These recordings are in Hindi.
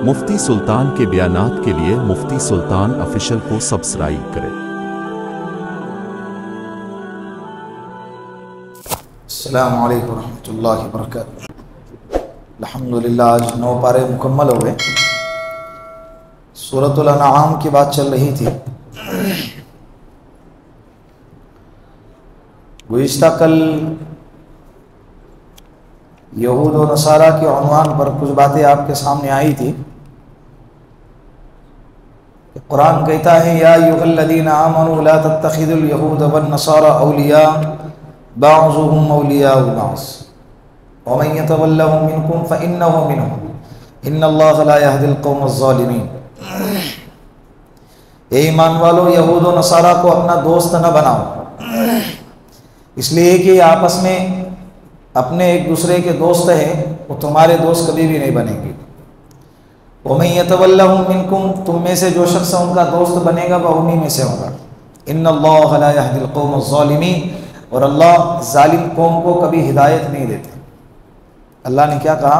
मुफ्ती सुल्तान के बयानात के लिए मुफ्ती सुल्तान ऑफिशियल को सब्सक्राइब करें। अस्सलामु अलैकुम रहमतुल्लाहि व बरकातुहू। अल्हम्दुलिल्लाह, आज 9 पारे मुकम्मल हो गए। सूरतुल अनआम की बात चल रही थी। गुज़िश्ता कल यहूद व नसारा के उन्वान पर कुछ बातें आपके सामने आई थी। कुरान कहता है, या अय्युहल्लज़ीना आमनू ला तत्तखिज़ुल यहूद वन नसारा औलिया बअज़ुहुम औलियाउ बअज़ व मन यतवल्लहुम मिनकुम फइन्नहु मिनहुम इन्नल्लाहा ला यहदिल कौमज़ ज़ालिमीन। ए ईमान वालो, यहूद व नसारा को अपना दोस्त न बनाओ, इसलिए कि आपस में अपने एक दूसरे के दोस्त हैं, वो तुम्हारे दोस्त कभी भी नहीं बनेंगे। वमन यतवल्लहुम मिनकुम, तुम में से जो शख्स उनका दोस्त बनेगा वह उन्हीं में से होगा। इन्नल्लाहा ला यहदिल कौमज़ ज़ालिमीन, और अल्लाह जालिम कौम को कभी हिदायत नहीं देते। अल्लाह ने क्या कहा?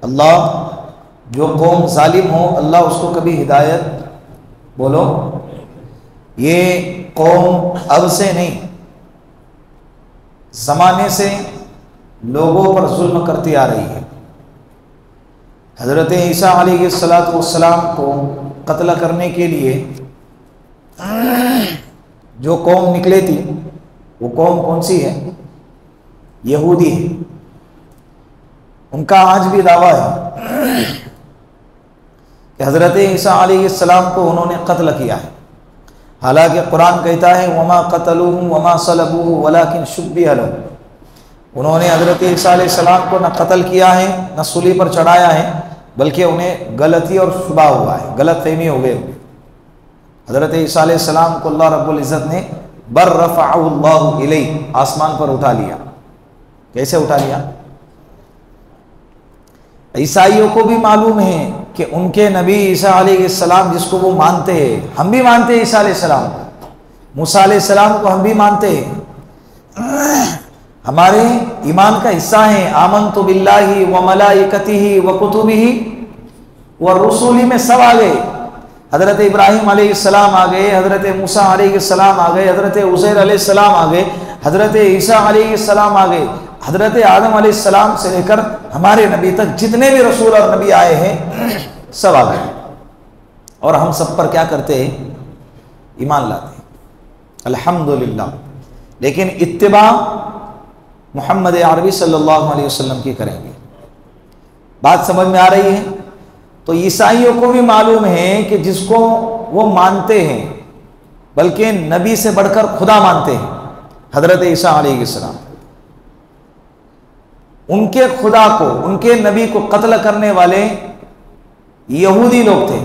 अल्लाह जो कौम जालिम हो, अल्लाह उसको कभी हिदायत, बोलो, ये कौम अब से नहीं, ज़माने से लोगों पर जुल्म करती आ रही है। हज़रत ईसा अलैहिस्सलातु वस्सलाम को कत्ल करने के लिए जो कौम निकले थी, वो कौम कौन सी है? यहूदी है। उनका आज भी दावा है कि हज़रत ईसा अलैहिस्सलाम को उन्होंने कत्ल किया है। हालांकि कुरान कहता है, वमा क़तलूहु वमा सलबूहु वलाकिन शुब्बिह लहुम, उन्होंने हज़रत ईसा अलैहिस्सलाम को न कत्ल किया है न सूली पर चढ़ाया है, बल्कि उन्हें गलती और शुबा हुआ है, गलत फहमी हो गई। हज़रत ईसा अलैहिस्सलाम को अल्लाह रब्बुल इज़्ज़त ने बर रफ़अहुल्लाहु इलैहि, आसमान पर उठा लिया। कैसे उठा लिया? ईसाइयों को भी मालूम है कि उनके नबी ईसा अलैहिस्सलाम, जिसको वो मानते हैं, हम भी मानते हैं ईसा अलैहिस्सलाम, मूसा अलैहिस्सलाम को हम भी मानते हैं, हमारे ईमान का हिस्सा है। आमनतु बिल्लाहि व मलाइकतिही व कुतुबिही व रुसुली में सब आ गए। हज़रत इब्राहीम अलैहिस्सलाम आ गए, हज़रत मूसा अलैहिस्सलाम आ गए, हज़रत उज़ैर अलैहिस्सलाम आ गए, हज़रत ईसा अलैहिस्सलाम आ गए। हज़रत आदम अलैहिस्सलाम से लेकर हमारे नबी तक जितने भी रसूल और नबी आए हैं, सब आ गए। और हम सब पर क्या करते हैं? ईमान लाते हैं, अल्हम्दुलिल्लाह। लेकिन इत्तिबा मोहम्मद अरबी सल्लल्लाहु अलैहि वसल्लम की करेंगे। बात समझ में आ रही है? तो ईसाइयों को भी मालूम है कि जिसको वो मानते हैं, बल्कि नबी से बढ़कर खुदा मानते हैं, हज़रत ईसा अलैहिस्सलाम, उनके खुदा को, उनके नबी को कत्ल करने वाले यहूदी लोग थे।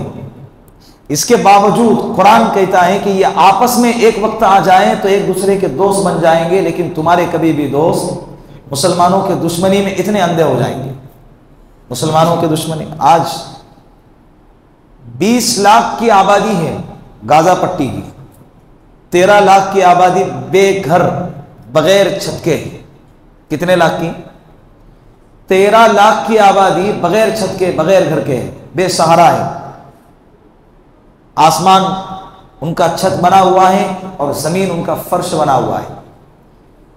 इसके बावजूद कुरान कहता है कि ये आपस में एक वक्त आ जाए तो एक दूसरे के दोस्त बन जाएंगे, लेकिन तुम्हारे कभी भी दोस्त मुसलमानों के दुश्मनी में इतने अंधे हो जाएंगे। मुसलमानों के दुश्मनी, आज 20 लाख की आबादी है गाजा पट्टी की, 13 लाख की आबादी बेघर बगैर छत के। कितने लाख की? 13 लाख की आबादी बगैर छत के, बगैर घर के, बेसहारा है। आसमान उनका छत बना हुआ है और जमीन उनका फर्श बना हुआ है।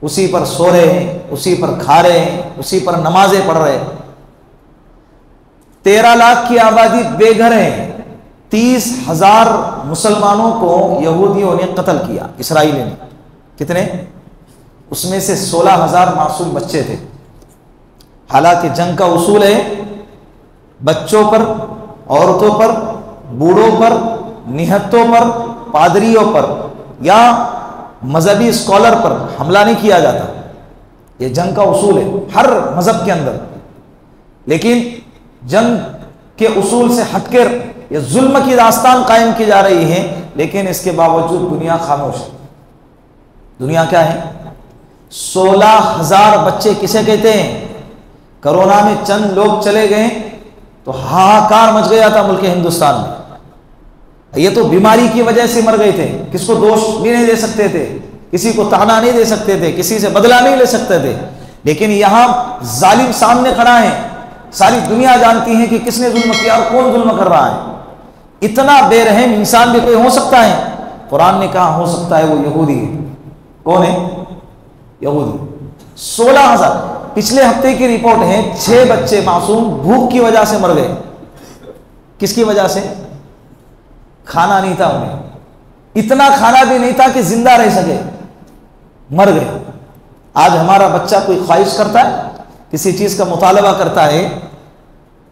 उसी पर सो रहे हैं, उसी पर खा रहे हैं, उसी पर नमाजें पढ़ रहे हैं। 13 लाख की आबादी बेघर है। 30,000 मुसलमानों को यहूदियों ने कत्ल किया, इसराइली ने। कितने? उसमें से 16,000 मासूम बच्चे थे। हालांकि जंग का उसूल है, बच्चों पर, औरतों पर, बूढ़ों पर, निहत्तों पर, पादरियों पर या मजहबी स्कॉलर पर हमला नहीं किया जाता। यह जंग का उसूल है हर मजहब के अंदर। लेकिन जंग के उसूल से हटकर यह जुल्म की दास्तान कायम की जा रही है, लेकिन इसके बावजूद दुनिया खामोश है। दुनिया क्या है? 16,000 बच्चे किसे कहते हैं? कोरोना में चंद लोग चले गए तो हाहाकार मच गया था मुल्क हिंदुस्तान में। ये तो बीमारी की वजह से मर गए थे, किसको दोष भी नहीं दे सकते थे, किसी को ताना नहीं दे सकते थे, किसी से बदला नहीं ले सकते थे। लेकिन यहां जालिम सामने खड़ा है, सारी दुनिया जानती है कि किसने जुल्म किया और कौन जुल्म कर रहा है। इतना बेरहम इंसान भी कोई हो सकता है? कुरान ने कहा हो सकता है, वो यहूदी है। कौन है? यहूदी। 16,000 पिछले हफ्ते की रिपोर्ट है, 6 बच्चे मासूम भूख की वजह से मर गए। किसकी वजह से? खाना नहीं था उन्हें, इतना खाना भी नहीं था कि जिंदा रह सके, मर गए। आज हमारा बच्चा कोई ख्वाहिश करता है, किसी चीज का मुतालबा करता है,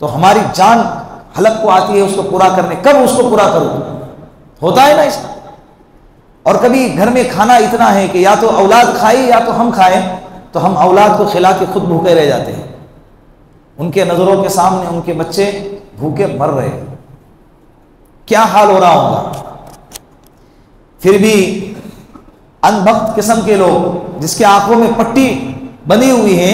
तो हमारी जान हलक को आती है उसको पूरा करने, कब उसको पूरा करूं, होता है ना इसका। और कभी घर में खाना इतना है कि या तो औलाद खाए या तो हम खाएं, तो हम औलाद को खिला के खुद भूखे रह जाते हैं। उनके नजरों के सामने उनके बच्चे भूखे मर रहे हैं, क्या हाल हो रहा होगा। फिर भी अनभक्त किस्म के लोग जिसके आंखों में पट्टी बनी हुई है,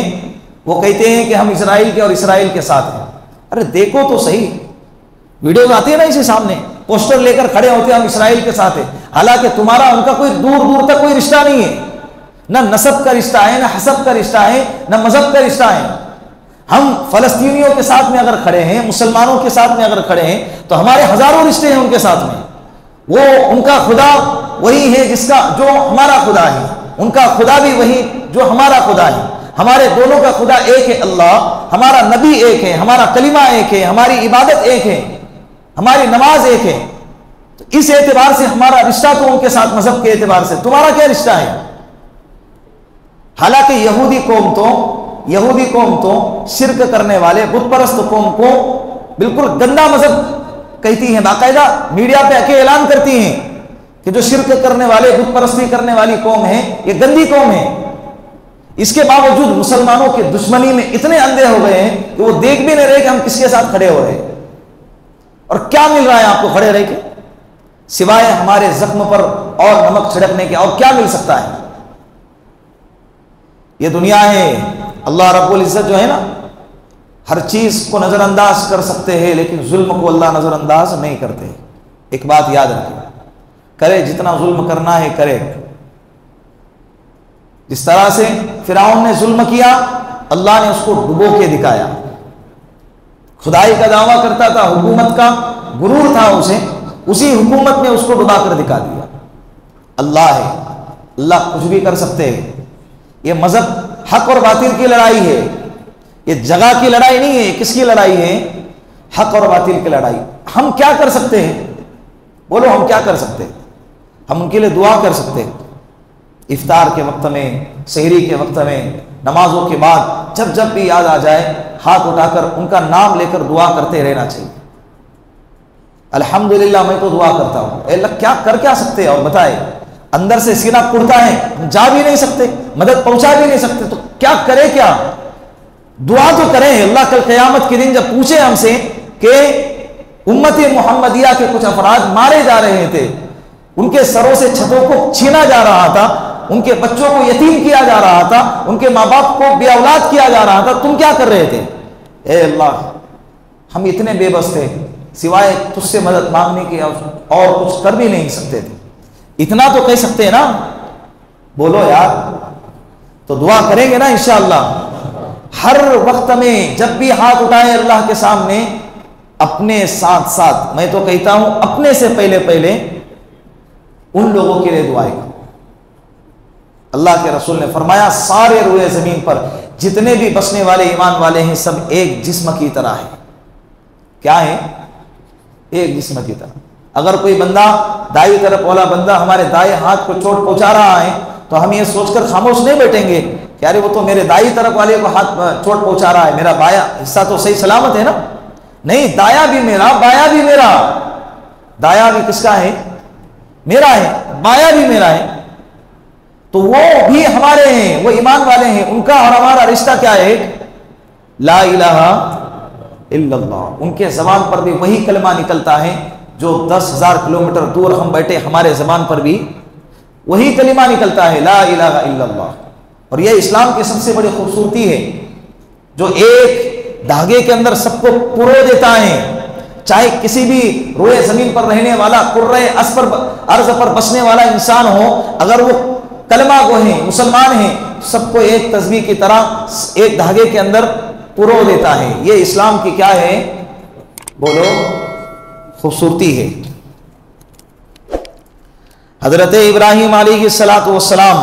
वो कहते हैं कि हम इजराइल के और इस्राइल के साथ हैं। अरे देखो तो सही, वीडियोज आती है ना इसी सामने, पोस्टर लेकर खड़े होते हैं हम इस्राइल के साथ हैं, हालांकि तुम्हारा उनका कोई दूर दूर तक कोई रिश्ता नहीं है, ना नसब का रिश्ता है, ना हसब का रिश्ता है, ना मजहब का रिश्ता है। हम फलस्तीनियों के साथ में अगर खड़े हैं, मुसलमानों के साथ में अगर खड़े हैं, तो हमारे हजारों रिश्ते हैं उनके साथ में। वो उनका खुदा वही है जिसका जो हमारा खुदा है, उनका खुदा भी वही जो हमारा खुदा है। हमारे दोनों का खुदा एक है अल्लाह, हमारा नबी एक है, हमारा कलिमा एक है, हमारी इबादत एक है, हमारी नमाज एक है। तो इस एतबार से हमारा रिश्ता तो उनके साथ मजहब के एतबार से, तुम्हारा क्या रिश्ता है? हालांकि यहूदी कौम तो शिर्क करने वाले बुत परस्त कौम को बिल्कुल गंदा मजहब कहती है, बाकायदा मीडिया पे आके ऐलान करती हैं कि जो शिर्क करने वाले बुत परस्ती करने वाली कौम है, ये गंदी कौम है। इसके बावजूद मुसलमानों की दुश्मनी में इतने अंधे हो गए हैं कि वो देख भी नहीं रहे कि हम किसके साथ खड़े हो रहे हैं। और क्या मिल रहा है आपको खड़े रह के, सिवाय हमारे जख्म पर और नमक छिड़कने के, और क्या मिल सकता है? ये दुनिया है, अल्लाह रब्बुल इज्जत जो है ना, हर चीज को नजरअंदाज कर सकते हैं, लेकिन जुल्म को अल्लाह नजरअंदाज नहीं करते। एक बात याद रखें, करे जितना जुल्म करना है करे। जिस तरह से फिरौन ने जुल्म किया, अल्लाह ने उसको डुबो के दिखाया। खुदाई का दावा करता था, हुकूमत का गुरूर था उसे, उसी हुकूमत में उसको डुबा कर दिखा दिया। अल्लाह है, अल्लाह कुछ भी कर सकते हैं। ये मजहब हक और बातिल की लड़ाई है, ये जगह की लड़ाई नहीं है। किसकी लड़ाई है? हक और बातिल की लड़ाई। हम क्या कर सकते हैं? बोलो, हम क्या कर सकते हैं? हम उनके लिए दुआ कर सकते हैं। इफ्तार के वक्त में, सहरी के वक्त में, नमाजों के बाद, जब जब भी याद आ जाए, हाथ उठाकर उनका नाम लेकर दुआ करते रहना चाहिए। अल्हम्दुलिल्लाह, मैं तो दुआ करता हूँ। अल्लाह क्या कर क्या सकते हैं? और बताए, अंदर से सीना कुड़ता है, हम जा भी नहीं सकते, मदद पहुंचा भी नहीं सकते, तो क्या करे? क्या दुआ तो करें। अल्लाह कल क़यामत के दिन जब पूछे हमसे कि उम्मत मुहम्मदिया के कुछ अफराद मारे जा रहे थे, उनके सरों से छतों को छीना जा रहा था, उनके बच्चों को यतीम किया जा रहा था, उनके माँ बाप को बेऔलाद किया जा रहा था, तुम क्या कर रहे थे? ए अल्लाह, हम इतने बेबस थे, सिवाय तुझसे मदद मांगने के और कुछ कर भी नहीं सकते थे। इतना तो कह सकते हैं ना, बोलो यार। तो दुआ करेंगे ना इंशाअल्लाह। हर वक्त में जब भी हाथ उठाए अल्लाह के सामने, अपने साथ साथ, मैं तो कहता हूं अपने से पहले पहले उन लोगों के लिए दुआएं करो। अल्लाह के रसूल ने फरमाया, सारे रुए जमीन पर जितने भी बसने वाले ईमान वाले हैं, सब एक जिस्म की तरह है। क्या है? एक जिस्म की तरह। अगर कोई बंदा, दाई तरफ वाला बंदा हमारे दाएं हाथ को चोट पहुंचा रहा है, तो हम ये सोचकर खामोश नहीं बैठेंगे कि अरे वो तो मेरे दाई तरफ वाले को हाथ चोट पहुंचा रहा है, मेरा बाया हिस्सा तो सही सलामत है ना। नहीं, दाया भी मेरा, बाया भी मेरा। दाया भी किसका है? मेरा है। बाया भी मेरा है। तो वो भी हमारे हैं, वो ईमान वाले हैं। उनका और हमारा रिश्ता क्या है? ला इलाहा इल्लल्लाह। उनके जबान पर भी वही कलमा निकलता है जो 10,000 किलोमीटर दूर हम बैठे, हमारे जबान पर भी वही कलिमा निकलता है, ला इलाहा इल्लल्लाह। और यह इस्लाम की सबसे बड़ी खूबसूरती है, जो एक धागे के अंदर सबको पुरो देता है। चाहे किसी भी रोए जमीन पर रहने वाला, कुर्रे अर्ज पर बसने वाला इंसान हो, अगर वो कलमा को है, मुसलमान है, सबको एक तस्बीह की तरह एक धागे के अंदर पुरो देता है। ये इस्लाम की क्या है, बोलो, खूबसूरती है। हजरत इब्राहिम अलैहिस्सलातु वस्सलाम,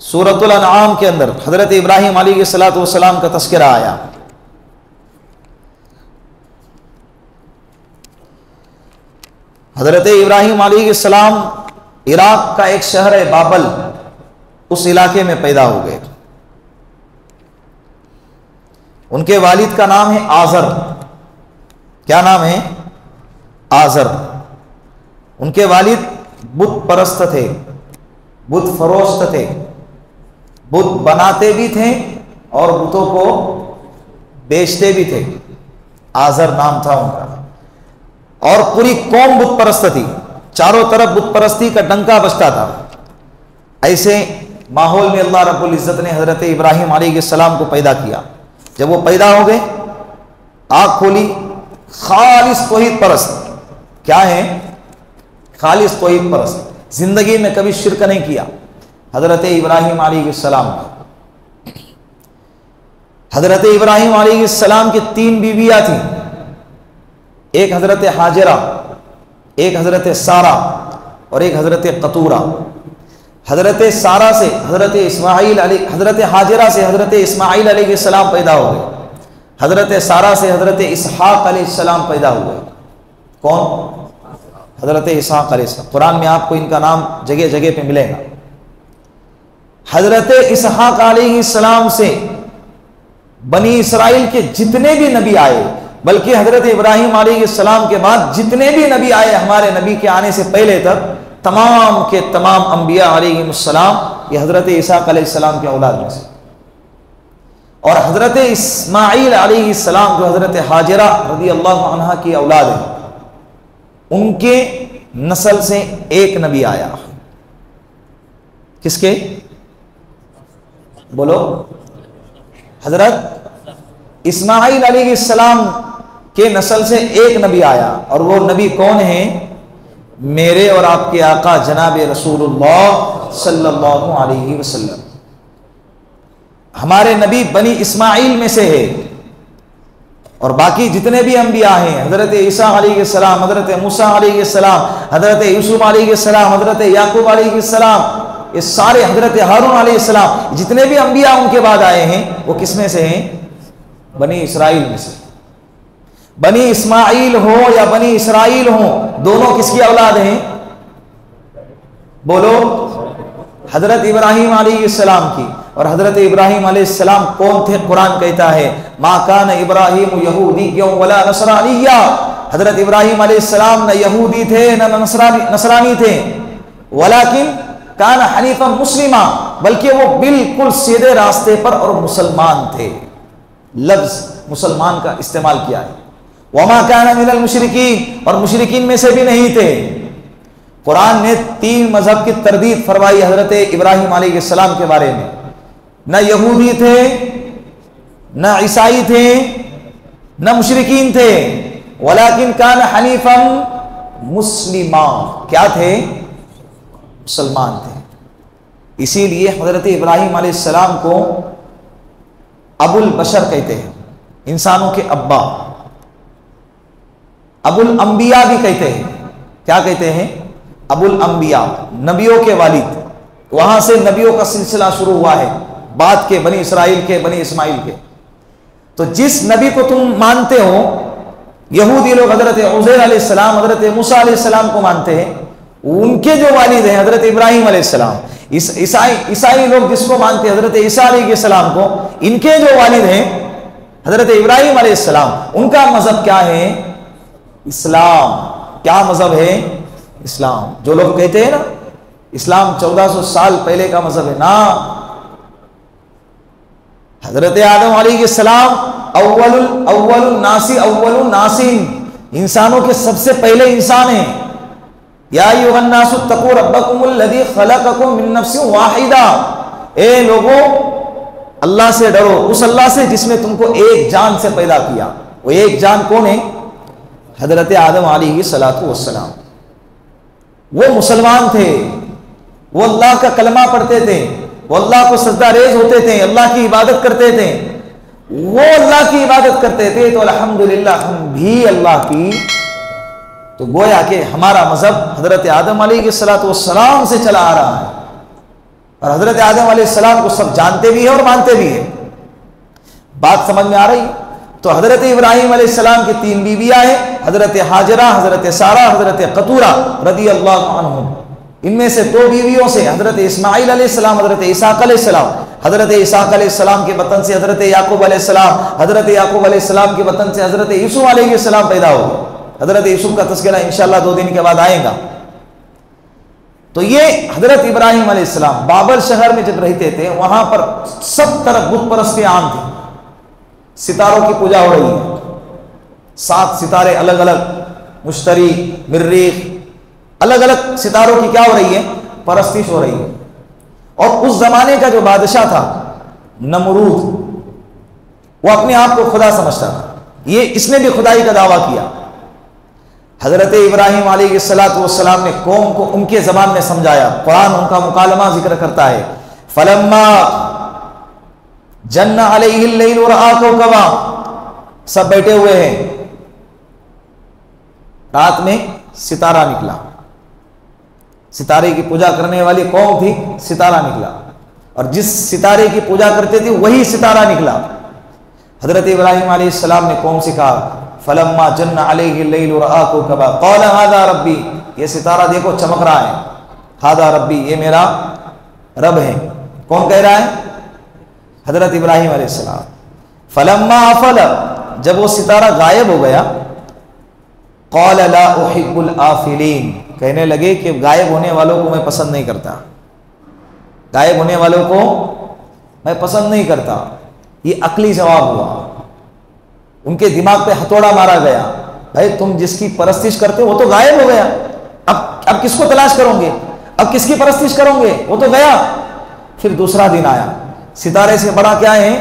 सूरतुल अनआम के अंदर हजरत इब्राहिम अलैहिस्सलातु वस्सलाम का तस्करा आया। हजरत इब्राहिम अलैहिस्सलाम इराक का एक शहर है बाबल, उस इलाके में पैदा हो गए। उनके वालिद का नाम है आजर। क्या नाम है? आजर। उनके वालिद बुत परस्त थे, बुत फरोश्त थे, बुत बनाते भी थे और बुतों को बेचते भी थे। आजर नाम था उनका। और पूरी कौम बुत परस्त थी, चारों तरफ बुत परस्ती का डंका बजता था। ऐसे माहौल में अल्लाह रब्बुल इज्जत ने हजरत इब्राहिम अलैहिस्सलाम को पैदा किया। जब वो पैदा हो गए, आंख खोली, खालिस तौहीद परस्त। क्या है? खालिस तौहीद परस्त, जिंदगी में कभी शिरक नहीं किया हजरत इब्राहिम अलैहिस्सलाम ने। हजरत इब्राहिम अलैहिस्सलाम की 3 बीवियां थी, एक हजरत हाजिरा, एक हजरत सारा और एक हजरत कतूरा। हजरत सारा से हजरत इस्माइल हजरत हाजिरा से हजरत इस्माइल अलैहिस्सलाम पैदा हो गए। हजरत सारा से हजरत इसहाक अलैहिस्सलाम पैदा हुए। कौन? हजरत इसहाक अलैहिस्सलाम। कुरान में आपको इनका नाम जगह जगह पे मिलेगा। हजरत इसहाक अलैहिस्सलाम से बनी इसराइल के जितने भी नबी आए, बल्कि हजरत इब्राहिम अलैहिस्सलाम के बाद जितने भी नबी आए हमारे नबी के आने से पहले तक, तमाम के तमाम अंबिया अलैहिस्सलाम ये हजरत इसहाक अलैहिस्सलाम के औलाद में से। और हजरत इस्माइल अलैहिस्सलाम जो हजरत हाजिरा रज़ियल्लाहु अन्हा की औलाद है, उनके नस्ल से एक नबी आया। किसके? बोलो। हजरत इस्माइल अलैहिस्सलाम के नस्ल से एक नबी आया। और वो नबी कौन है? मेरे और आपके आका जनाब रसूलुल्लाह सल्लल्लाहु अलैहि वसल्लम। हमारे नबी बनी इस्माइल में से है। और बाकी जितने भी अंबिया हैं, हजरत ईसा अलैहिस्सलाम, हजरत मूसा अलैहिस्सलाम, हजरत यूसुफ अलैहिस्सलाम, हजरत याकूब अलैहिस्सलाम, ये सारे, हजरत हारून अलैहिस्सलाम, जितने भी अंबिया उनके बाद आए हैं वो किस में से हैं? बनी इसराइल में से। बनी इस्माइल हो या बनी इसराइल हो, दोनों किसकी औलाद हैं? बोलो। हजरत इब्राहिम अलैहिस्सलाम की। और हजरत इब्राहिम अलैहिस्सलाम कौन थे? कुरान कहता है मा कान इब्राहिम यहूदिय्या वला नसरानिय्या। हजरत इब्राहिम अलैहिस्सलाम न यहूदी थे न नसरानी थे, वलाकिन कान हनीफा मुस्लिमा, बल्कि वो बिल्कुल सीधे रास्ते पर और मुसलमान थे। लफ्ज मुसलमान का इस्तेमाल किया है। वमा कान मिनल मुशरिकीन, और मुशरिकीन में से भी नहीं थे। कुरान ने 3 मजहब की तरदीद फरमाई हजरत इब्राहिम अलैहिस्सलाम के बारे में। न यहूदी थे, न ईसाई थे, न मुशरिकीन थे, वलाकिन कान हनीफन मुस्लिमा। क्या थे? मुसलमान थे। इसीलिए हजरत इब्राहिम अलैहिस्सलाम को अबुल बशर कहते हैं, इंसानों के अब्बा। अबुल अंबिया भी कहते हैं। क्या कहते हैं? अबुल अंबिया, नबियों के वालिद। वहां से नबियों का सिलसिला शुरू हुआ है, बाद के बनी इसराइल के, बनी इस्माइल के। तो जिस नबी को तुम मानते हो, यहूदी लोग हजरत उज़ैर अलैहिस्सलाम, हजरत मूसा अलैहिस्सलाम को मानते हैं, उनके जो वालिद हैं हजरत इब्राहिम अलैहिस्सलाम। ईसाई लोग जिसको मानते हैं हजरत ईसा अलैहिस्सलाम को, इनके जो वालिद हैं हजरत इब्राहिम अलैहिस्सलाम, उनका मजहब क्या है? इस्लाम। क्या मजहब है? इस्लाम। जो लोग कहते हैं ना इस्लाम 1400 साल पहले का मजहब है, ना। हजरत आदम अलैहिस्सलाम अव्वलुन नासिन, इंसानों के सबसे पहले इंसान हैं। या अय्युहन्नासु तक़ू रब्बकुमुल्लज़ी खलक़कुम मिन नफ्सिन वाहिदा। ए लोगों, अल्लाह से डरो, उस अल्लाह से जिसने तुमको एक जान से पैदा किया। वो एक जान कौन है? हजरत आदम अलैहिस्सलातु वस्सलाम। वो मुसलमान थे, वो अल्लाह का कलमा पढ़ते थे, वो अल्लाह को सजदा रेज होते थे, अल्लाह की इबादत करते थे। वो अल्लाह की इबादत करते थे तो अल्हम्दुलिल्लाह हम भी अल्लाह की। तो गोया कि हमारा मजहब हजरत आदम अलैहिस्सलाम से चला आ रहा है और हजरत आदम अलैहिस्सलाम को सब जानते भी है और मानते भी है। बात समझ में आ रही? तो हजरत इब्राहिम अलैहिस्सलाम की 3 बीवियां हैं, हजरत हाजरा, हजरत सारा, हजरत कतूरा रदी अल्लाह अन्हुम। इनमें से 2 बीवियों से हजरत इस्माइल अलैहिस्सलाम, हजरत इसाक अलैहिस्सलाम, हजरत इसाक अलैहिस्सलाम के वतन से हजरत याकूब अलैहिस्सलाम, हजरत याकूब अलैहिस्सलाम के वतन से हजरत यूसुफ अलैहिस्सलाम पैदा हुए। हजरत यूसुफ का तस्करा इंशाअल्लाह 2 दिन के बाद आएगा। तो ये हजरत इब्राहिम अलैहिस्सलाम बाबर शहर में जब रहते थे, वहां पर सब तरफ बुत परस्ती आम थी। सितारों की पूजा हो रही है, 7 सितारे अलग अलग, मुश्तरी, मिर्रीख, अलग अलग सितारों की क्या हो रही है? परस्तिश हो रही है। और उस जमाने का जो बादशाह था नमरूद, वो अपने आप को खुदा समझता था। ये इसने भी खुदाई का दावा किया। हजरत इब्राहिम अलैहिस्सलाम ने कौम को उनके जबान में समझाया। कुरान उनका मुकालमा जिक्र करता है, फलम्मा जन्ना अलैहिल लैल व रआ कौकबा। सब बैठे हुए हैं, रात में सितारा निकला। सितारे की पूजा करने वाली कौम थी, सितारा निकला, और जिस सितारे की पूजा करते थे वही सितारा निकला। हजरत इब्राहिम अलैहिस्सलाम ने कौम से कहा, फलम्मा जन्ना अलैहिल लैल व रआ कौकबा क़ाल हादा रब्बी। ये सितारा देखो चमक रहा है, हादा रब्बी, ये मेरा रब है। कौन कह रहा है? हजरत इब्राहिम अलैहिस्सलाम। फलम्मा अफल, जब वो सितारा गायब हो गया, क़ाल ला उहिब्बुल आफिलीन, कहने लगे कि गायब होने वालों को मैं पसंद नहीं करता, गायब होने वालों को मैं पसंद नहीं करता। ये अक्ली जवाब हुआ, उनके दिमाग पे हथौड़ा मारा गया। भाई तुम जिसकी परस्तिश करते हो वो तो गायब हो गया, अब किसको तलाश करोगे? अब किसकी परस्तिश करोगे? वो तो गया। फिर दूसरा दिन आया, सितारे से बड़ा क्या है?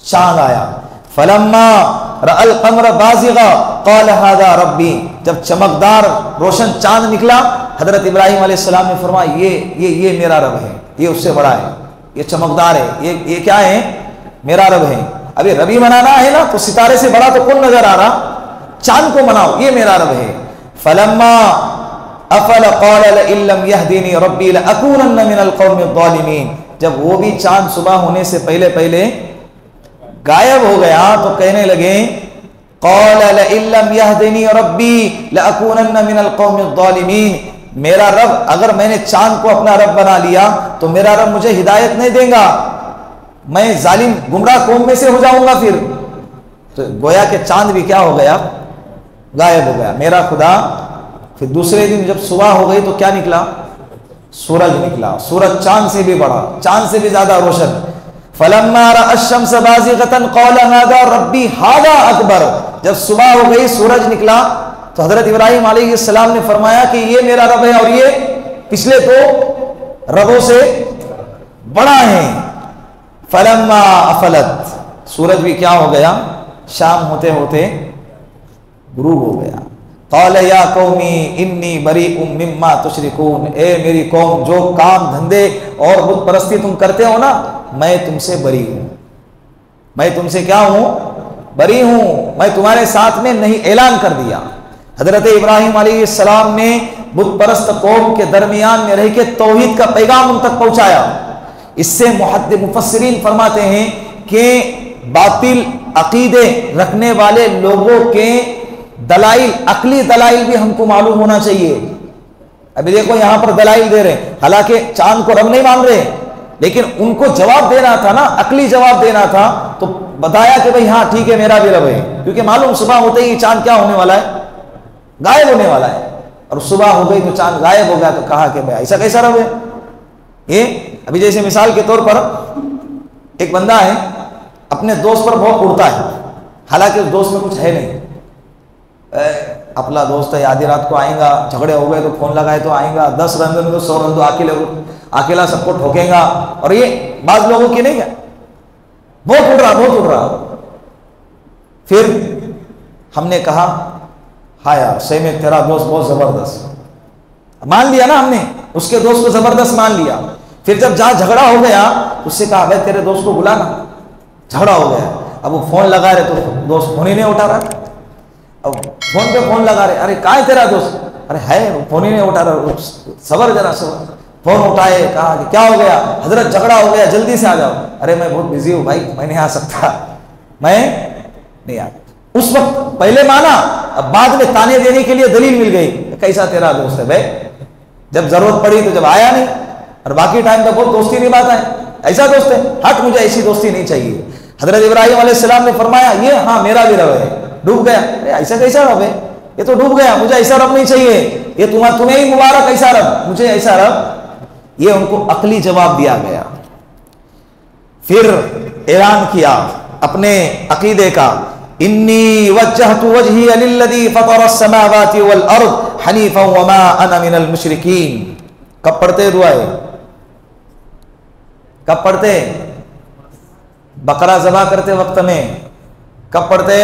चांद आया। फलम्मा रअल कमर बाज़िगा क़ाल हादा रब्बी, जब चमकदार रोशन चांद निकला, हजरत इब्राहिम अलैहिस्सलाम ने फरमाया ये मेरा रब है, ये उससे बड़ा है, ये चमकदार है, ये क्या है? मेरा रब है। अभी रबी मनाना है ना, तो सितारे से बड़ा तो कौन नजर आ रहा? चांद को मनाओ, ये मेरा रब है। फलम्मा अफल क़ाल लइल्लम यहदीनी रब्बी लअकूनन्न मिनल क़ौमिज़ ज़ालिमीन। जब वो भी चांद सुबह होने से पहले पहले गायब हो गया तो कहने लगे, क़ाल लइल्लम यहदीनी रब्बी लअकूनन्न मिनल क़ौमिज़ ज़ालिमीन। मेरा रब, अगर मैंने चांद को अपना रब बना लिया तो मेरा रब मुझे हिदायत नहीं देगा, मैं जालिम गुमराह कौम में से हो जाऊंगा। फिर तो गोया के चांद भी क्या हो गया? गायब हो गया, मेरा खुदा। फिर दूसरे दिन जब सुबह हो गई तो क्या निकला? सूरज निकला। सूरज चांद से भी बड़ा, चांद से भी ज्यादा रोशन। फलम्मा रअ अश-शम्स बाज़िगतन क़ाल हादा रब्बी हादा अकबर। जब सुबह हो गई, सूरज निकला, तो हजरत इब्राहिम अलैहिस्सलाम ने फरमाया कि ये मेरा रब है और ये पिछले 2 रबों से बड़ा है। फलम्मा अफलत, सूरज भी क्या हो गया? शाम होते होते गुरूब हो गया। क़ाल या कौमी इन्नी बरीउम मिम्मा तुशरिकून। ए मेरी कौम, जो काम धंधे और बुत परस्ती तुम करते हो ना, मैं तुमसे बरी हूं। मैं तुमसे क्या हूं? बरी हूं। मैं तुम्हारे साथ में नहीं, ऐलान कर दिया। हजरत इब्राहिम अलैहिस्सलाम ने बुत परस्त कौम के दरमियान में रह के तौहीद का पैगाम उन तक पहुंचाया। इससे मुफस्सिरीन फरमाते हैं कि बातिल अकीदे रखने वाले लोगों के दलाइल, अकली दलाइल भी हमको मालूम होना चाहिए। अभी देखो यहां पर दलाइल दे रहे हैं, हालांकि चांद को रब नहीं मान रहे, लेकिन उनको जवाब देना था ना, अकली जवाब देना था। तो बताया कि भाई हाँ ठीक है, मेरा भी रब है, क्योंकि मालूम सुबह होते ही चांद क्या होने वाला है? गायब होने वाला है। और सुबह हो गई तो चांद गायब हो गया, तो कहा कि भाई ऐसा कैसा रब है ये? अभी जैसे मिसाल के तौर पर एक बंदा है, अपने दोस्त पर बहुत उड़ता है, हालांकि उस दोस्त में कुछ है नहीं। अपना दोस्त है, आधी रात को आएगा, झगड़े हो गए तो फोन लगाए तो आएगा, 10 रन में तो 100 रन तो अकेला सबको ठोकेगा। और ये बाज लोगों की नहीं है, बहुत उड़ रहा, बहुत उड़ रहा। फिर हमने कहा हाँ यार सही में तेरा दोस्त बहुत जबरदस्त, मान लिया ना हमने, उसके दोस्त को जबरदस्त मान लिया। फिर जब जहां झगड़ा हो गया उससे कहा भाई तेरे दोस्त को बुलाना, झगड़ा हो गया। अब वो फोन लगा रहे तो दोस्त फोन ही नहीं उठा रहा। अब फोन पे फोन लगा रहे, अरे कहाँ है तेरा दोस्त, अरे है, फोन ही नहीं उठा रहा। सबर जरा सबर, फोन उठाए, कहा कि क्या हो गया हजरत, झगड़ा हो गया, जल्दी से आ जाओ। अरे मैं बहुत बिजी हूँ भाई, मैं नहीं आ सकता, मैं नहीं आ। उस वक्त पहले माना, अब बाद में ताने देने के लिए दलील मिल गई, कैसा तेरा दोस्त है भाई, जब जरूरत पड़ी तो जब आया नहीं, और बाकी टाइम तो बहुत दोस्ती निभाता है, ऐसा दोस्त है, हट मुझे ऐसी दोस्ती नहीं चाहिए। हजरत इब्राहिम अलैहिस्सलाम ने फरमाया ये हाँ मेरा भी रब है, डूब गया। अरे ऐसा कैसा रब है, ये तो डूब गया, मुझे ऐसा रब नहीं चाहिए, ये तुम्हें ही मुबारक ऐसा रब, मुझे ऐसा रब। ये उनको अकली जवाब दिया गया। फिर ऐलान किया अपने अकीदे का, इन्नी वज्जहतु वजही लिल्लज़ी फ़तरस समावाति वल अर्द हनीफ़न वमा अना मिनल मुशरिकीन। कब पढ़ते दुआ है, कब पढ़ते, बकरा ज़बा करते वक्त में कब पढ़ते,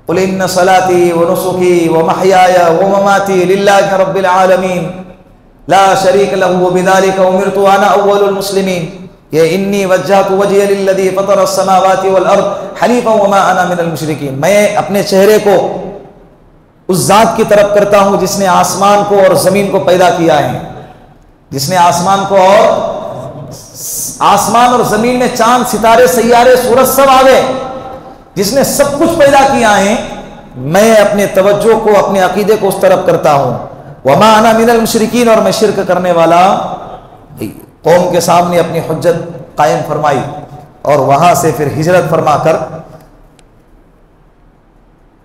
कुल इन्न सलाती व नुसुकी व महयाया व ममाती लिल्लाहि रब्बिल आलमीन ला शरीक लहू व बिज़ालिका उमिरतु अना अव्वलुल मुस्लिमीन। ये इन्नी वज्जहतु वजहिय लिल्लज़ी फ़तरस समावाति वल अर्द हनीफ़न वमा अना मिनल मुशरिकीन। मैं अपने चेहरे को उस जात की तरफ करता हूं जिसने आसमान को और जमीन को पैदा किया है, जिसने आसमान को और आसमान और जमीन में चांद सितारे सैयारे सूरज सब आ गए, जिसने सब कुछ पैदा किया है। मैं अपने तवज्जो को, अपने अकीदे को उस तरफ करता हूं। वमा अना मिनल मुशरिकीन, और मैं शिरक करने वाला नहीं। कौम के सामने अपनी हुज्जत कायम फरमाई और वहां से फिर हिजरत फरमाकर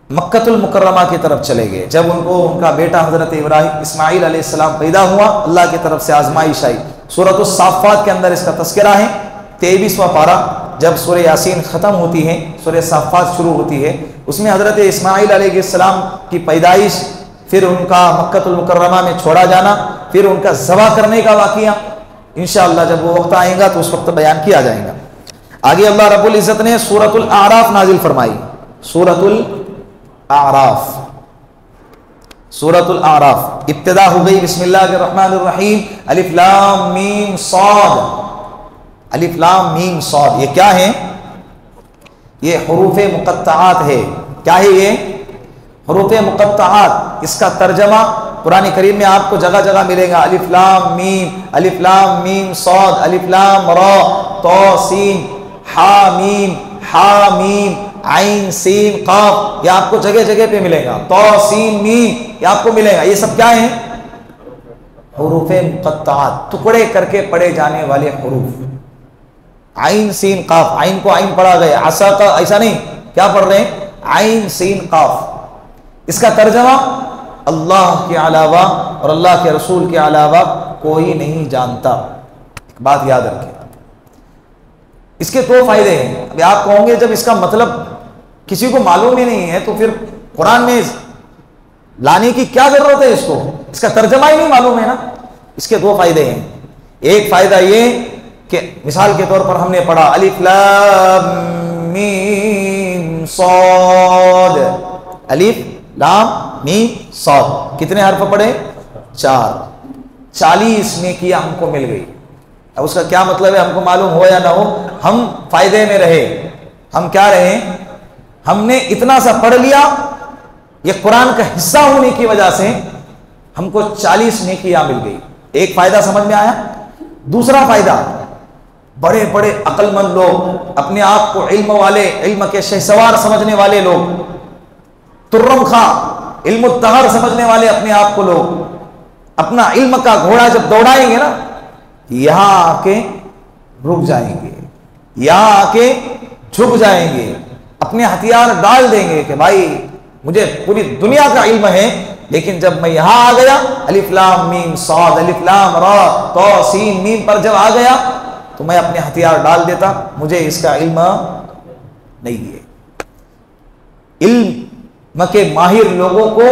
मक्कतुल मुकर्रमा की तरफ चले गए। जब उनको उनका बेटा हजरत इब्राहिम इस्माइल अलैहिस्सलाम पैदा हुआ, अल्लाह की तरफ से आजमाइश आई। सूरतुस साफ़ात के अंदर इसका तस्करा है, 23वां पारा। जब सूरह यासीन ख़त्म होती है, सूरह साफ़ात शुरू होती है, उसमें हजरत इस्माइल अलैहिस्सलाम की पैदाइश, फिर उनका मक्कतुल मुकर्रमा में छोड़ा जाना, फिर उनका ज़बा करने का वाक़िया इंशाअल्लाह जब वो वक्त आएगा तो उस वक्त बयान किया जाएगा। आगे अल्लाह रब्बुल इज़्ज़त ने सूरतुल आराफ नाजिल फरमाई। सूरतुल आराफ, सूरतुल आराफ इब्तिदा हो गई बिस्मिल्लाहिर रहमानिर रहीम, अलिफ लाम मीम सॉद, अलिफ लाम मीम सॉद। ये क्या है, ये हुरूफ़े मुक़त्तआत है। क्या है ये, हुरूफ़े मुक़त्तआत। इसका तर्जमा कुरान करीम में आपको जगह जगह मिलेगा। अलिफ लाम मीम सॉद, अलिफ लाम रा तो सीन हा मीम आइन सीन काफ, ये आपको जगह जगह पे मिलेगा। तो सीन मीम ये आपको मिलेगा। ये सब क्या है, हुरूफ़े मुक़त्तआत, टुकड़े करके पढ़े जाने वाले हुरूफ। आइन सीन काफ, आइन को आइन पढ़ा गया, आसा का ऐसा नहीं, क्या पढ़ रहे हैं, आइन सीन काफ। इसका तर्जमा अल्लाह के अलावा और अल्लाह के रसूल के अलावा कोई नहीं जानता। बात याद रखें, इसके दो फायदे हैं। अभी आप कहोगे जब इसका मतलब किसी को मालूम ही नहीं है तो फिर कुरान में लाने की क्या जरूरत है, इसको इसका तर्जमा ही नहीं मालूम है ना। इसके दो फायदे हैं। एक फायदा ये कि मिसाल के तौर पर हमने पढ़ा अलिफ लाम मीम सॉद, अलिफ लाम मीम सॉद, कितने हर्फ पढ़े, 4, 40 नेकियां हमको मिल गई। अब उसका क्या मतलब है, हमको मालूम हो या ना हो, हम फायदे में रहे। हम क्या रहे, हमने इतना सा पढ़ लिया, ये कुरान का हिस्सा होने की वजह से हमको 40 नेकियां मिल गई। एक फायदा समझ में आया। दूसरा फायदा, बड़े बड़े अक्लमंद लोग, अपने आप को इल्म वाले, इल्म के शहसवार समझने वाले लोग, तुर्रम खां, इल्म तहर समझने वाले अपने आप को लोग, अपना इल्म का घोड़ा जब दौड़ाएंगे ना, यहां आके रुक जाएंगे, यहां आके झुक जाएंगे, अपने हथियार डाल देंगे कि भाई मुझे पूरी दुनिया का इल्म है, लेकिन जब मैं यहां आ गया, अलिफ लाम मीम सॉद, अलिफ लाम रा तो सीन मीम पर जब आ गया तो मैं अपने हथियार डाल देता, मुझे इसका इल्म नहीं है। इल्म के माहिर लोगों को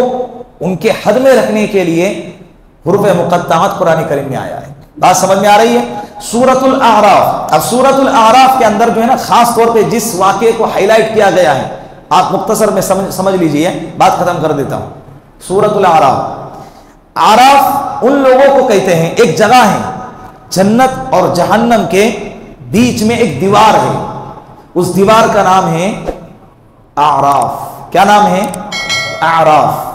उनके हद में रखने के लिए हुरूफ़े मुक़त्तआत कुरान करीम में आया है। बात समझ में आ रही है। सूरतुल आराफ, अब सूरतुल आराफ के अंदर जो है ना, खास तौर पे जिस वाक़े को हाईलाइट किया गया है, आप मुख्तसर में समझ लीजिए, बात खत्म कर देता हूं। सूरतुल आराफ, आराफ उन लोगों को कहते हैं, एक जगह है जन्नत और जहन्नम के बीच में एक दीवार है, उस दीवार का नाम है आराफ। क्या नाम है? आराफ।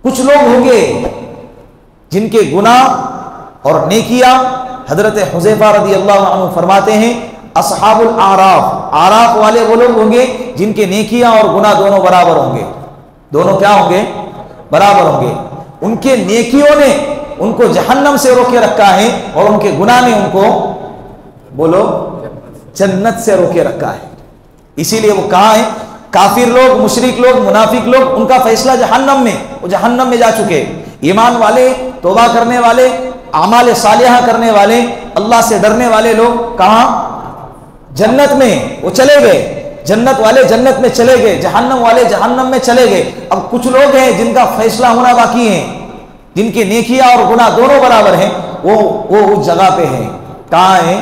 कुछ लोग होंगे जिनके गुनाह और नेकियां, हजरत हुज़ैफा रज़ियल्लाहु अन्हु फरमाते हैं अस्हाबुल आराफ, आराफ वाले वो लोग होंगे जिनके नेकियां और गुनाह दोनों बराबर होंगे। दोनों क्या होंगे? बराबर होंगे। उनके नेकियों ने उनको जहन्नम से रोके रखा है और उनके गुनाह ने उनको, बोलो, जन्नत से रोके रखा है। इसीलिए वो कहा है काफिर लोग, मुशरिक लोग, मुनाफिक लोग, उनका फैसला जहन्नम में, वो जहन्नम में जा चुके। ईमान वाले, तौबा करने वाले, आमाल सालिहा करने वाले, अल्लाह से डरने वाले लोग कहाँ? जन्नत में वो चले गए। जन्नत वाले जन्नत में चले गए, जहन्नम वाले जहन्नम में चले गए। अब कुछ लोग हैं जिनका फैसला होना बाकी है, जिनके नेकियां और गुनाह दोनों बराबर हैं, वो उस जगह पे है। कहाँ है?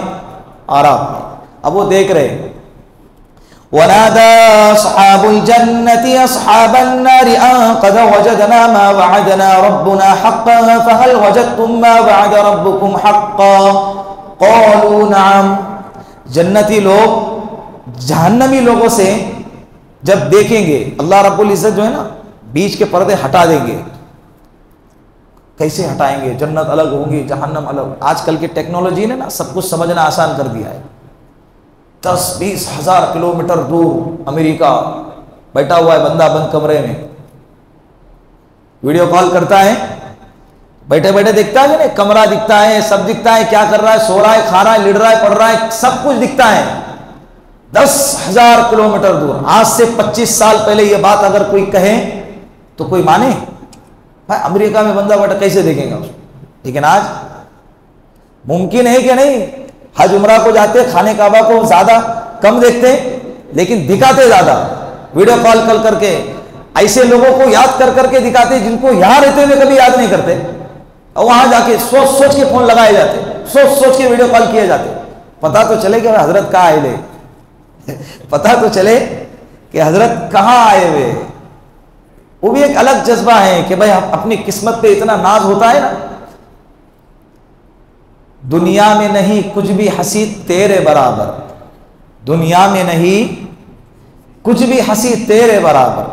आराफ में। अब वो देख रहे हैं वनादा अस्हाबुल जन्नति अस्हाबन नारि अन क़द वजदना मा वअदना रब्बुना हक़्क़न फ़हल वजदतुम मा वअद रब्बुकुम हक़्क़न क़ालू नअम। जन्नती लोग जहन्नमी लोगों से जब देखेंगे, अल्लाह रब्बुल इज्जत जो है ना, बीच के पर्दे हटा देंगे। कैसे हटाएंगे? जन्नत अलग होंगी, जहन्नम अलग। आजकल की टेक्नोलॉजी ने ना सब कुछ समझना आसान कर दिया है। 10-20 हज़ार किलोमीटर दूर अमेरिका बैठा हुआ है बंदा, बंद कमरे में वीडियो कॉल करता है, बैठे बैठे दिखता है ना, कमरा दिखता है, सब दिखता है, क्या कर रहा है, सो रहा है, खा रहा है, लिड़ रहा है, पढ़ रहा है, सब कुछ दिखता है। 10,000 किलोमीटर दूर। आज से 25 साल पहले ये बात अगर कोई कहे तो कोई माने? भाई अमेरिका में बंदा बैठा कैसे देखेगा उसको? लेकिन आज मुमकिन है कि नहीं? हज उमरा को जाते, खाने काबा को ज्यादा कम देखते लेकिन दिखाते ज्यादा, वीडियो कॉल कर करके ऐसे लोगों को याद कर करके दिखाते जिनको यहां रहते हुए कभी याद नहीं करते, और वहां जाके सोच सोच के फोन लगाए जाते, सोच सोच के वीडियो कॉल किए जाते। पता तो चले कि हजरत कहाँ आए ले पता तो चले कि हजरत कहाँ आए हुए। वो भी एक अलग जज्बा है कि भाई अपनी किस्मत पे इतना नाज होता है ना। दुनिया में नहीं कुछ भी हंसी तेरे बराबर, दुनिया में नहीं कुछ भी हंसी तेरे बराबर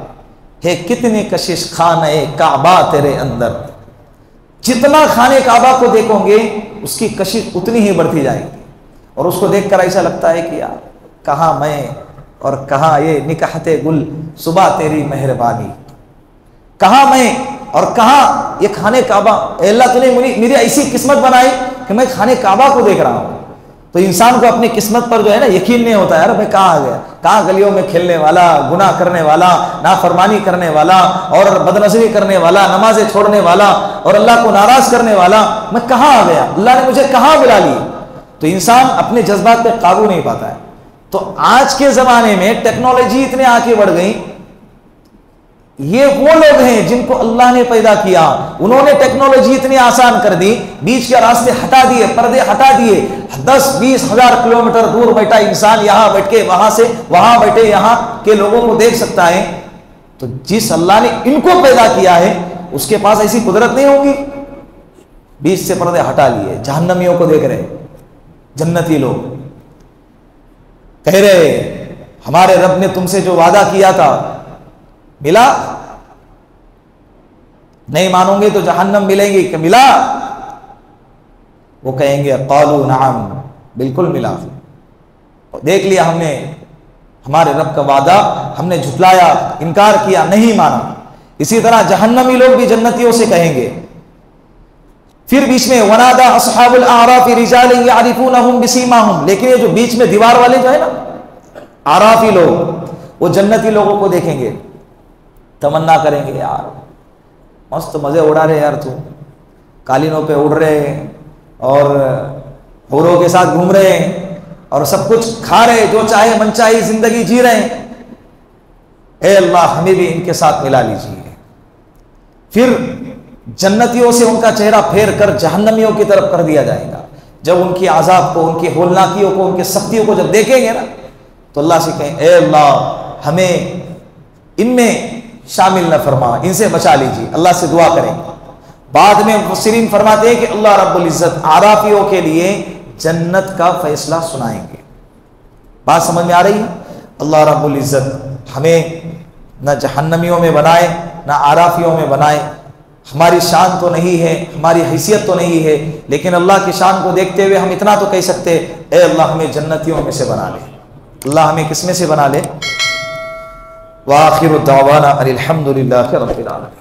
है, कितनी कशिश खाने काबा तेरे अंदर। जितना खाने काबा को देखोगे उसकी कशिश उतनी ही बढ़ती जाएगी, और उसको देखकर ऐसा लगता है कि यार कहाँ मैं और कहाँ ये निकाहते गुल सुबह तेरी मेहरबानी, कहाँ मैं और कहाँ ये खाने काबा। अल्लाह तूने मेरी ऐसी किस्मत बनाई कि मैं खाने काबा को देख रहा हूँ। तो इंसान को अपनी किस्मत पर जो है ना यकीन नहीं होता है, यार मैं कहाँ आ गया, कहाँ गलियों में खेलने वाला, गुनाह करने वाला, नाफरमानी करने वाला और बदनज़री करने वाला, नमाजें छोड़ने वाला और अल्लाह को नाराज करने वाला, मैं कहाँ आ गया, अल्लाह ने मुझे कहाँ बुला ली। तो इंसान अपने जज्बात पे काबू नहीं पाता है। तो आज के जमाने में टेक्नोलॉजी इतने आगे बढ़ गई, ये वो लोग हैं जिनको अल्लाह ने पैदा किया, उन्होंने टेक्नोलॉजी इतनी आसान कर दी, बीच के रास्ते हटा दिए, पर्दे हटा दिए। 10-20 हज़ार किलोमीटर दूर बैठा इंसान यहां बैठ के वहां से वहां बैठे यहां के लोगों को देख सकता है। तो जिस अल्लाह ने इनको पैदा किया है उसके पास ऐसी कुदरत नहीं होगी। बीच से पर्दे हटा लिए, जहन्नमियों को देख रहे, जन्नती लोग कह रहे हमारे रब ने तुमसे जो वादा किया था मिला, नहीं मानोगे तो जहन्नम मिलेंगी, कि मिला? वो कहेंगे क़ालू नअम, बिल्कुल मिला, देख लिया हमने हमारे रब का वादा, हमने झुटलाया, इनकार किया, नहीं माना। इसी तरह जहन्नमी लोग भी जन्नतियों से कहेंगे। फिर बीच में वनादा अस्हाबुल आराफि रिजालन यअरिफूनहुम बिसीमाहुम, लेकिन ये जो बीच में दीवार वाले जो है ना आराफी लोग, वो जन्नती लोगों को देखेंगे, तमन्ना करेंगे यार मस्त मजे उड़ा रहे यार, तू कालीनों पे उड़ रहे और हूरों के साथ घूम रहे और सब कुछ खा रहे, जो चाहे मनचाही जिंदगी जी रहे, ए अल्लाह हमें भी इनके साथ मिला लीजिए। फिर जन्नतियों से उनका चेहरा फेर कर जहन्नमियों की तरफ कर दिया जाएगा। जब उनकी आजाब को, उनकी होलनाकियों को, उनकी सख्तियों को जब देखेंगे ना, तो अल्लाह से कहें ए अल्लाह हमें इनमें शामिल न फरमा, इनसे बचा लीजिए, अल्लाह से दुआ करेंगे। बाद में मुफस्सिरीन फरमाते हैं कि अल्लाह रब्बुल इज्जत आराफियों के लिए जन्नत का फैसला सुनाएंगे। बात समझ में आ रही है? अल्लाह रब्बुल इज़्ज़त हमें न जहन्नमियों में बनाए न आराफियों में बनाए। हमारी शान तो नहीं है, हमारी हैसियत तो नहीं है, लेकिन अल्लाह की शान को देखते हुए हम इतना तो कह सकते हैं, ए अल्लाह हमें जन्नतियों में से बना ले। अल्लाह हमें किस में से बना ले? व आखिरु दावाना अनिल हम्दुलिल्लाहि रब्बिल आलमीन।